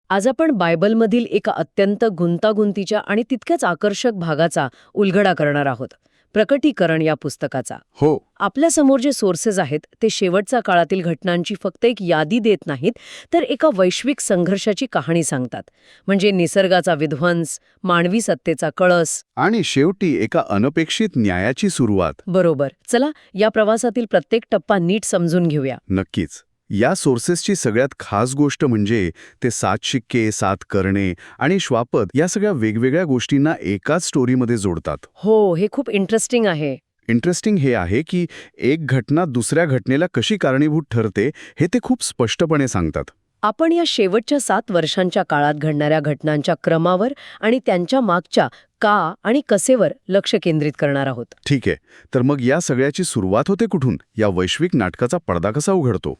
आज आपण बायबलमधील एका अत्यंत गुंतागुंतीच्या आणि तितक्याच आकर्षक भागाचा उलगडा करणार आहोत. प्रकटीकरण या पुस्तकाचा. हो. आपल्यासमोर जे सोर्सेस आहेत ते शेवटच्या काळातील घटनांची फक्त एक यादी देत नाहीत, तर एका वैश्विक संघर्षाची कहाणी सांगतात. म्हणजे निसर्गाचा विध्वंस, मानवी सत्तेचा कळस. आणि शेवटी एका अनपेक्षित न्यायाची सुरुवात. बरोबर. चला या प्रवासातील प्रत्येक टप्पा नीट समजून घेऊया. नक्कीच. या सोर्सेसची सगळ्यात खास गोष्ट म्हणजे ते 7 शिक्के, 7 करणे आणि श्वापद या सगळ्या वेगवेगळ्या गोष्टींना एकाच स्टोरीमध्ये जोडतात. हो, हे खूप इंटरेस्टिंग आहे. इंटरेस्टिंग हे आहे की एक घटना दुसऱ्या घटनेला कशी कारणीभूत ठरते हे ते खूप स्पष्टपणे सांगतात. आपण या शेवटच्या 7 वर्षांच्या काळात घडणाऱ्या घटनांच्या क्रमावर आणि त्यांच्या मागच्या का आणि कसेवर लक्ष केंद्रित करणार आहोत. ठीक आहे. तर मग या सगळ्याची सुरुवात होते कुठून? या वैश्विक नाटकाचा पडदा कसा उघडतो?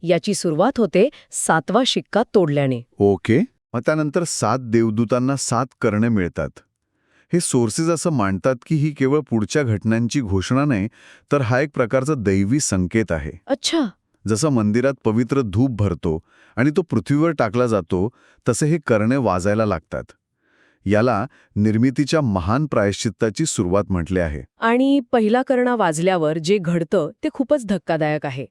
याची सुरुवात होते 7वा शिक्का तोडल्याने. ओके. मग त्यानंतर 7 देवदूतांना 7 करणे मिळतात. हे सोर्सेस असं मांडतात की ही केवळ पुढच्या घटनांची घोषणा नाही, तर हा एक प्रकारचा दैवी संकेत आहे. अच्छा. जसं मंदिरात पवित्र धूप भरतो आणि तो पृथ्वीवर टाकला जातो, तसे हे करणे वाजायला लागतात. याला निर्मितीच्या महान प्रायश्चित्ताची सुरुवात म्हटले आहे. आणि पहिला करणा वाजल्यावर जे घडतं ते खूपच धक्कादायक आहे.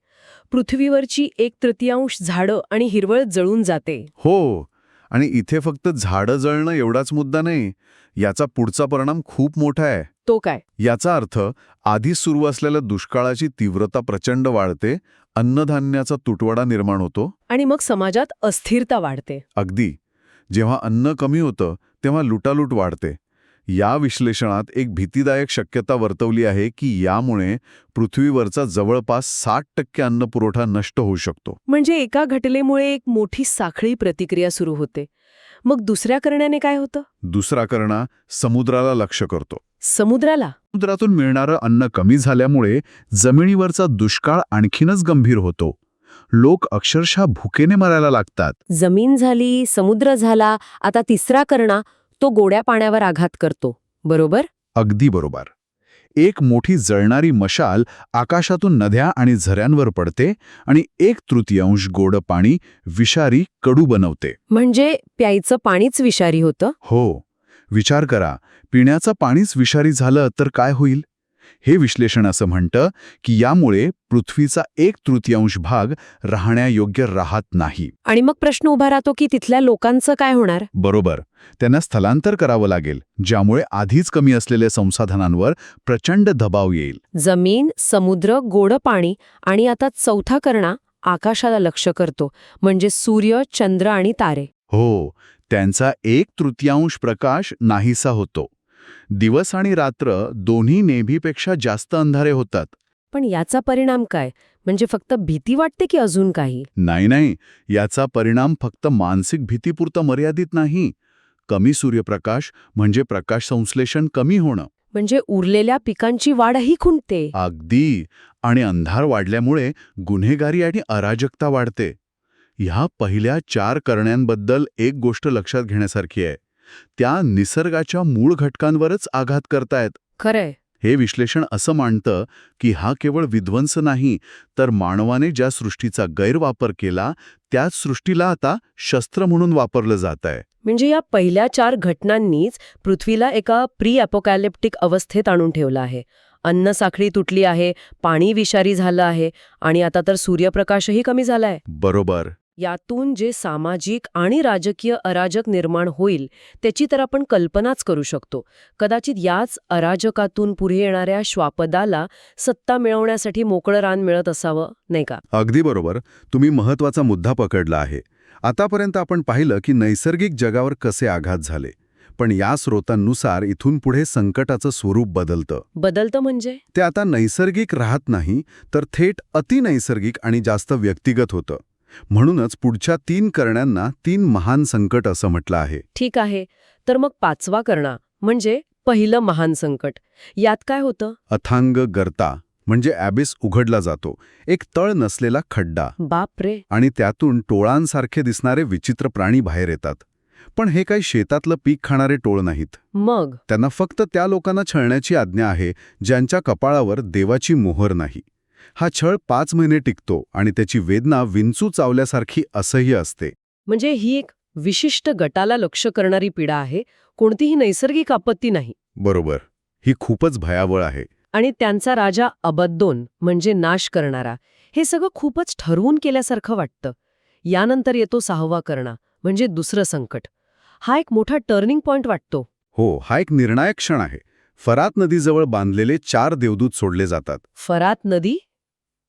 पृथ्वीवरची 1/3 झाडं आणि हिरवळ जळून जाते. हो. आणि इथे फक्त झाडं जळणं एवढाच मुद्दा नाही. याचा पुढचा परिणाम खूप मोठा आहे. तो काय? याचा अर्थ आधीच सुरू असलेल्या दुष्काळाची तीव्रता प्रचंड वाढते, अन्नधान्याचा तुटवडा निर्माण होतो. आणि मग समाजात अस्थिरता वाढते. अगदी. जेव्हा अन्न कमी होतं तेव्हा लुटालूट वाढते. या विश्लेषणात एक भीतीदायक शक्यता वर्तवली आहे की यामुळे पृथ्वीवरचा जवळपास 60% अन्नपुरवठा नष्ट होऊ शकतो. म्हणजे एका घटनेमुळे एक मोठी साखळी प्रतिक्रिया सुरू होते. मग दुसऱ्या करण्याने काय होतं? दुसरा करणा समुद्राला लक्ष्य करतो. समुद्राला? समुद्रातून मिळणारं अन्न कमी झाल्यामुळे जमिनीवरचा दुष्काळ आणखीनच गंभीर होतो. लोक अक्षरशः भुकेने मरायला लागतात. जमीन झाली, समुद्र झाला, आता तिसरा करणा तो गोड्या पाण्यावर आघात करतो. बरोबर? अगदी बरोबर. एक मोठी जळणारी मशाल आकाशातून नद्या आणि झऱ्यांवर पडते आणि 1/3 गोड पाणी विषारी कडू बनवते. म्हणजे प्यायचं पाणीच विषारी होतं? हो. विचार करा, पिण्याचं पाणीच विषारी झालं तर काय होईल? हे विश्लेषण असं म्हणतं की यामुळे पृथ्वीचा 1/3 भाग राहण्यायोग्य राहत नाही. आणि मग प्रश्न उभा राहतो की तिथल्या लोकांचं काय होणार? बरोबर. त्यांना स्थलांतर करावं लागेल, ज्यामुळे आधीच कमी असलेल्या संसाधनांवर प्रचंड दबाव येईल. जमीन, समुद्र, गोड पाणी आणि आता चौथा करणा आकाशाला लक्ष्य करतो. म्हणजे सूर्य, चंद्र आणि तारे. हो. त्यांचा 1/3 प्रकाश नाहीसा होतो. दिवस आणि रात्र दोन्ही नेहमीपेक्षा जास्त अंधारे होतात. पण याचा परिणाम काय? म्हणजे फक्त भीती वाटते की अजून काही? नाही. याचा परिणाम फक्त मानसिक भीतीपुरता मर्यादित नाही. कमी सूर्यप्रकाश म्हणजे प्रकाश संश्लेषण कमी होणं. म्हणजे उरलेल्या पिकांची वाढही खुंटते. अगदी. आणि अंधार वाढल्यामुळे गुन्हेगारी आणि अराजकता वाढते. ह्या पहिल्या 4 करण्यांबद्दल एक गोष्ट लक्षात घेण्यासारखी आहे. त्या निसर्गाच्या मूळ घटकांवरच आघात करतायत. खरंय. हे विश्लेषण असं मांडतं की हा केवळ विध्वंस नाही, तर मानवाने ज्या सृष्टीचा गैरवापर केला त्याच सृष्टीला आता शस्त्र म्हणून वापरलं जात आहे. म्हणजे या पहिल्या 4 घटनांनीच पृथ्वीला एका प्री अपोकॅलिप्टिक अवस्थेत आणून ठेवलं आहे. अन्न साखळी तुटली आहे, पाणी विषारी झालं आहे आणि आता तर सूर्यप्रकाशही कमी झालाय. बरोबर. यातून जे सामाजिक आणि राजकीय अराजक निर्माण होईल त्याची तर आपण कल्पनाच करू शकतो. कदाचित याच अराजकातून पुढे येणाऱ्या श्वापदाला सत्ता मिळवण्यासाठी मोकळं रान मिळत असावं, नाही का? अगदी बरोबर. तुम्ही महत्वाचा मुद्दा पकडला आहे. आतापर्यंत आपण पाहिलं की नैसर्गिक जगावर कसे आघात झाले. पण या स्रोतांनुसार इथून पुढे संकटाचं स्वरूप बदलतं म्हणजे? ते आता नैसर्गिक राहत नाही, तर थेट अतिनैसर्गिक आणि जास्त व्यक्तिगत होतं. म्हणूनच पुढच्या 3 करण्यांना 3 महान संकट असं म्हटलं आहे. ठीक आहे. तर मग 5वा करणा म्हणजे पहिलं महान संकट. यात काय होतं? अथांग गर्ता म्हणजे ॲबिस उघडला जातो. एक तळ नसलेला खड्डा. बापरे. आणि त्यातून टोळांसारखे दिसणारे विचित्र प्राणी बाहेर येतात. पण हे काही शेतातलं पीक खाणारे टोळ नाहीत. मग? त्यांना फक्त त्या लोकांना छळण्याची आज्ञा आहे ज्यांच्या कपाळावर देवाची मोहर नाही. हा छळ 5 महिने टिकतो आणि त्याची वेदना विंचू चावल्यासारखी असह्य असते. म्हणजे ही एक विशिष्ट गटाला लक्ष्य करणारी पीडा आहे, कोणतीही नैसर्गिक आपत्ती नाही. बरोबर. ही खूपच भयावह आहे. आणि त्यांचा राजा अबद्दोन म्हणजे नाश करणारा, हे सगळं खूपच ठरवून केल्यासारखं वाटतं. यानंतर येतो 6वा करणा म्हणजे दुसरं संकट. हा एक मोठा टर्निंग पॉइंट वाटतो. हो, हा एक निर्णायक क्षण आहे. फरात नदीजवळ बांधलेले 4 देवदूत सोडले जातात. फरात नदी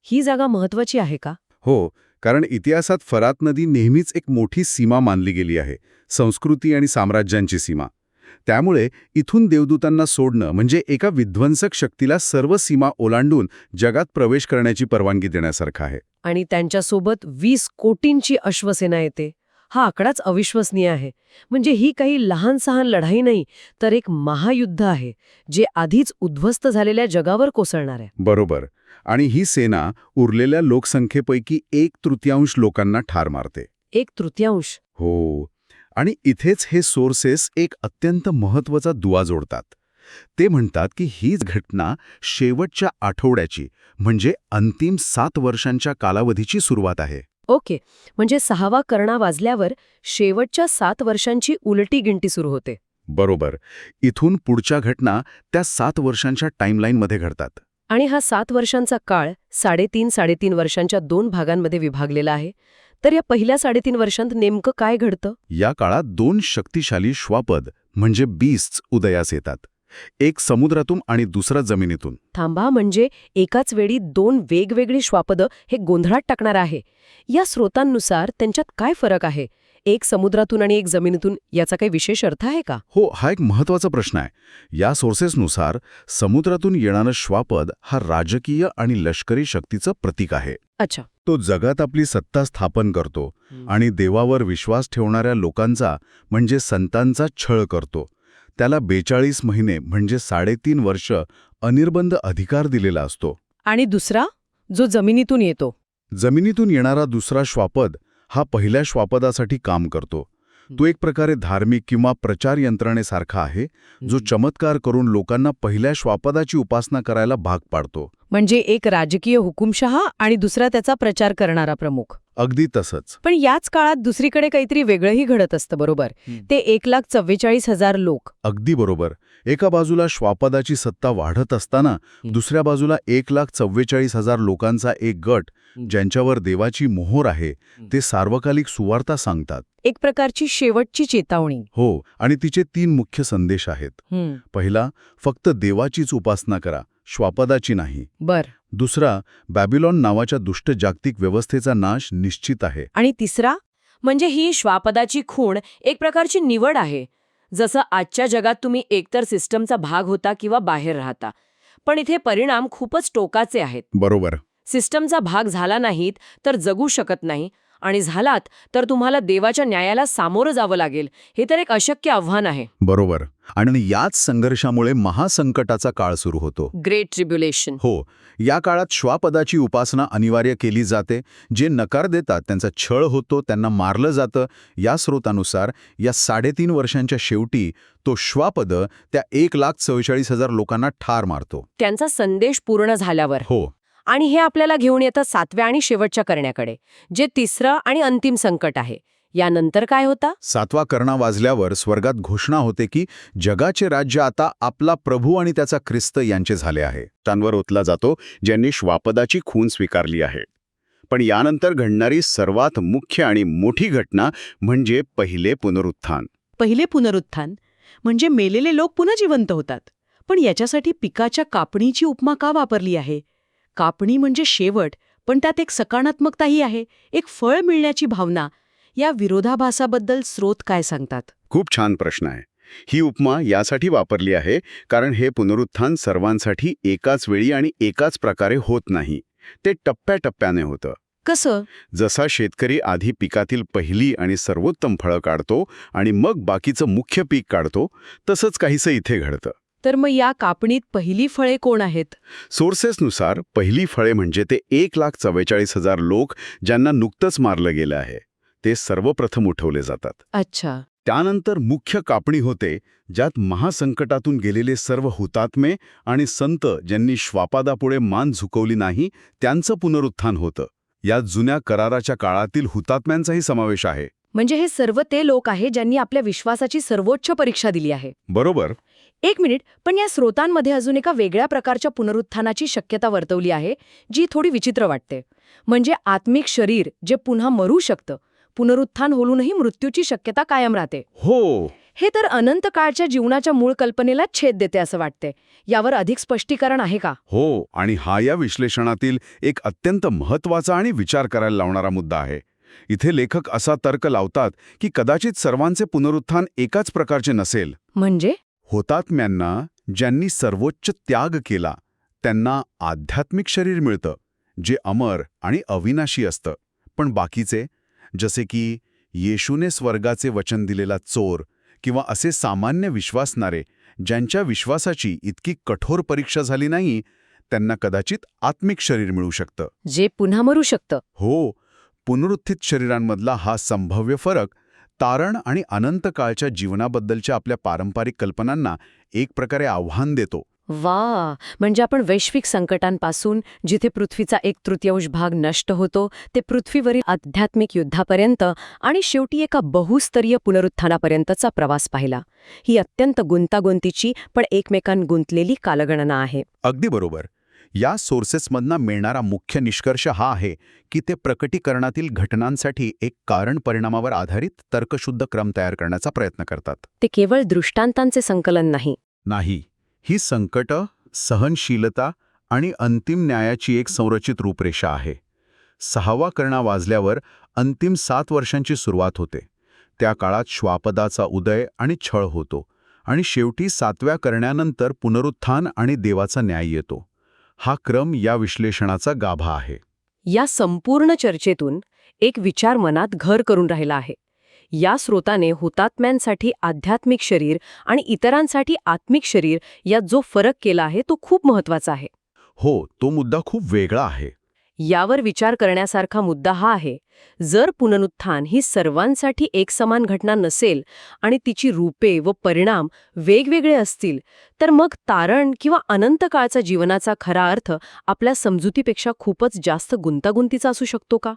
ही जागा महत्वाची आहे का? हो, कारण इतिहासात फरात नदी नेहमीच एक मोठी सीमा मानली गेली आहे, संस्कृती आणि साम्राज्यांची सीमा. त्यामुळे इथून देवदूतांना सोडणं म्हणजे एका विध्वंसक शक्तीला सर्व सीमा ओलांडून जगात प्रवेश करण्याची परवानगी देण्यासारखं आहे. आणि त्यांच्यासोबत 20 कोटींची अश्वसेना येते. हा आकडाच अविश्वसनीय आहे. म्हणजे ही काही लहान-सहान लढाई नाही, तर एक महायुद्ध आहे, जे आधीच उद्ध्वस्त झालेल्या जगावर कोसळणार आहे. बरोबर. आणि ही सेना उरलेल्या लोकसंख्येपैकी 1/3 लोकांना ठार मारते. 1/3. हो. आणि इथेच हे सोर्सेस एक अत्यंत महत्त्वाचा दुवा जोडतात. ते म्हणतात की हीच घटना शेवटच्या आठवड्याची म्हणजे अंतिम 7 वर्षांच्या कालावधीची सुरुवात आहे. ओके. म्हणजे 6वा करणा वाजल्यावर शेवटच्या 7 वर्षांची उलटी गिनती सुरू होते. बरोबर. इथून पुढच्या घटना त्या 7 वर्षांच्या टाईमलाईनमध्ये घडतात. आणि हा 7 वर्षांचा काळ 3.5 वर्षांच्या 2 भागांमध्ये विभागलेला आहे. तर या पहिल्या 3.5 वर्षांत नेमकं काय घडतं? या काळात 2 शक्तिशाली श्वापद म्हणजे बीस्ट्स उदयास येतात. एक समुद्रातून आणि दुसरा जमिनीतून. थांबा, म्हणजे एकाच वेळी 2 वेगवेगळी श्वापदं हे गोंधळात टाकणार आहे. या स्रोतांनुसार त्यांच्यात काय फरक आहे? एक समुद्रातून आणि एक जमिनीतून, याचा काही विशेष अर्थ आहे का? हो, हा एक महत्त्वाचा प्रश्न आहे. या सोर्सेसनुसार समुद्रातून येणारं श्वापद हा राजकीय आणि लष्करी शक्तीचं प्रतीक आहे. अच्छा. तो जगात आपली सत्ता स्थापन करतो आणि देवावर विश्वास ठेवणाऱ्या लोकांचा म्हणजे संतांचा छळ करतो. त्याला 42 महिने म्हणजे 3.5 वर्ष अनिर्बंध अधिकार दिलेला असतो. आणि दुसरा, जो जमिनीतून येतो? जमिनीतून येणारा दुसरा श्वापद हा पहिल्या श्वापदासाठी काम करतो. तो एक प्रकारे धार्मिक किंवा प्रचार यंत्रणेसारखा आहे, जो चमत्कार करून लोकांना पहिल्या श्वापदाची उपासना करायला भाग पाडतो. म्हणजे एक राजकीय हुकुमशहा आणि दुसरा त्याचा प्रचार करणारा प्रमुख. अगदी तसंच. पण याच काळात दुसरीकडे काहीतरी वेगळंही घडत असतं, बरोबर? ते 1,44,000 लोक. अगदी बरोबर. एका बाजूला श्वापदाची सत्ता वाढत असताना दुसऱ्या बाजूला 1,44,000 लोकांचा एक गट, ज्यांच्यावर देवाची मोहोर आहे, ते सार्वकालिक सुवार्ता सांगतात. एक प्रकारची शेवटची चेतावणी. हो, आणि तिचे 3 मुख्य संदेश आहेत. पहिला, फक्त देवाचीच उपासना करा, श्वापदाची नाही. बर. दुसरा, बॅबिलॉन नावाच्या दुष्ट जागतिक व्यवस्थेचा नाश निश्चित आहे. आणि तिसरा, म्हणजे ही श्वापदाची खूण एक प्रकारची निवड आहे. जसं आजच्या जगात तुम्ही एकतर सिस्टमचा भाग होता किंवा बाहेर राहता. पण इथे परिणाम खूपच टोकाचे आहेत. बरोबर. सिस्टमचा भाग झाला नाहीत तर जगू शकत नाही, आणि झालात तर तुम्हाला देवाच्या न्यायाला सामोरं जावं लागेल. हे तर एक अशक्य आव्हान आहे. बरोबर. आणि याच संघर्षामुळे महासंकटाचा काळ सुरू होतो. Great tribulation. हो, या काळात श्वापदाची उपासना अनिवार्य केली जाते. जे नकार देतात त्यांचा छळ होतो, त्यांना मारलं जातं. या स्रोतानुसार या 3.5 वर्षांच्या शेवटी तो श्वापद त्या 1,44,000 लोकांना ठार मारतो. त्यांचा संदेश पूर्ण झाल्यावर. हो. आणि हे आपल्याला घेऊन येतं 7व्या आणि शेवटच्या करण्याकडे, जे तिसरं आणि अंतिम संकट आहे. यानंतर काय होता? 7वा करणा वाजल्यावर स्वर्गात घोषणा होते की जगाचे राज्य आता आपला प्रभू आणि त्याचा ख्रिस्त यांचे झाले आहे. त्यांवर ओतला जातो, ज्यांनी श्वापदाची खून स्वीकारली आहे. पण यानंतर घडणारी सर्वात मुख्य आणि मोठी घटना म्हणजे पहिले पुनरुत्थान. पहिले पुनरुत्थान म्हणजे मेलेले लोक पुन्हा जिवंत होतात. पण याच्यासाठी पिकाच्या कापणीची उपमा का वापरली आहे? कापणी म्हणजे शेवट, पण त्यात एक सकारात्मकताही आहे, एक फळ मिळण्याची भावना. या विरोधाभासाबद्दल स्रोत काय सांगतात? खूप छान प्रश्न आहे. ही उपमा यासाठी वापरली आहे कारण हे पुनरुत्थान सर्वांसाठी एकाच वेळी आणि एकाच प्रकारे होत नाही. ते टप्प्याटप्प्याने होतं. कसं? जसा शेतकरी आधी पिकातील पहिली आणि सर्वोत्तम फळं काढतो आणि मग बाकीचं मुख्य पीक काढतो, तसंच काहीसं इथे घडतं. तर मग या कापणीत पहिली फळे कोण आहेत? सोर्सेसनुसार पहिली फळे म्हणजे ते 1,44,000 लोक ज्यांना नुकतंच मारलं गेलं आहे. ते सर्वप्रथम उठवले जातात. अच्छा. त्यानंतर मुख्य कापणी होते, ज्यात महासंकटातून गेलेले सर्व हुतात्मे आणि संत ज्यांनी श्वापदापुढे मान झुकवली नाही, त्यांचं पुनरुत्थान होतं. यात जुन्या कराराच्या काळातील हुतात्म्यांचाही समावेश आहे. म्हणजे हे सर्व ते लोक आहे ज्यांनी आपल्या विश्वासाची सर्वोच्च परीक्षा दिली आहे. बरोबर. एक मिनिट, पण या स्रोतांमध्ये अजून एका वेगळ्या प्रकारच्या पुनरुत्थानाची शक्यता वर्तवली आहे, जी थोडी विचित्र वाटते. म्हणजे आत्मिक शरीर जे पुन्हा मरू शकतं, पुनरुत्थान होऊनही मृत्यूची शक्यता कायम राहते. हो. हे तर अनंत काळच्या जीवनाच्या मूळ कल्पनेला छेद देते असं वाटते. यावर अधिक स्पष्टीकरण आहे का? हो, आणि हा या विश्लेषणातील एक अत्यंत महत्त्वाचा आणि विचार करायला लावणारा मुद्दा आहे. इथे लेखक असा तर्क लावतात की कदाचित सर्वांचे पुनरुत्थान एकाच प्रकारचे नसेल. म्हणजे हुतात्म्यांना, ज्यांनी सर्वोच्च त्याग केला, त्यांना आध्यात्मिक शरीर मिळतं, जे अमर आणि अविनाशी असतं. पण बाकीचे, जसे की येशूने स्वर्गाचे वचन दिलेला चोर किंवा असे सामान्य विश्वासणारे, ज्यांच्या विश्वासाची इतकी कठोर परीक्षा झाली नाही, त्यांना कदाचित आत्मिक शरीर मिळू शकतं. जे पुन्हा मरू शकतं. हो, पुनरुत्थित शरीरांमधला हा संभाव्य फरक तारण आणि अनंत काळच्या जीवनाबद्दलच्या आपल्या पारंपरिक कल्पनांना एक प्रकारे आव्हान देतो. वा, म्हणजे आपण वैश्विक संकटांपासून, जिथे पृथ्वीचा 1/3 भाग नष्ट होतो, ते पृथ्वीवरील आध्यात्मिक युद्धापर्यंत आणि शेवटी एका बहुस्तरीय पुनरुत्थानापर्यंतचा प्रवास पाहिला. ही अत्यंत गुंतागुंतीची पण एकमेकांत गुंतलेली कालगणना आहे. अगदी बरोबर. या सोर्सेसमधनं मिळणारा मुख्य निष्कर्ष हा आहे की ते प्रकटीकरणातील घटनांसाठी एक कारण-परिणामावर आधारित तर्कशुद्ध क्रम तयार करण्याचा प्रयत्न करतात. ते केवळ दृष्टांतांचे संकलन नाही. नाही, ही संकटं, सहनशीलता आणि अंतिम न्यायाची एक संरचित रूपरेषा आहे. 6वा करणा वाजल्यावर अंतिम 7 वर्षांची सुरुवात होते. त्या काळात श्वापदाचा उदय आणि छळ होतो आणि शेवटी 7व्या करण्यानंतर पुनरुत्थान आणि देवाचा न्याय येतो. हा क्रम या विश्लेषणाचा गाभा आहे. या संपूर्ण चर्चेतून एक विचार मनात घर करून राहिला आहे. या स्रोताने हुतात्म्यांसाठी आध्यात्मिक शरीर आणि इतरांसाठी आत्मिक शरीर यात जो फरक केला आहे तो खूप महत्वाचा आहे. हो, तो मुद्दा खूप वेगळा आहे. यावर विचार करण्यासारखा मुद्दा हा आहे, जर पुनरुत्थान ही सर्वांसाठी एकसमान घटना नसेल आणि तिची रूपे व परिणाम वेगवेगळे असतील, तर मग तारण किंवा अनंत काळचा जीवनाचा खरा अर्थ आपल्या समजुतीपेक्षा खूपच जास्त गुंतागुंतीचा असू शकतो का?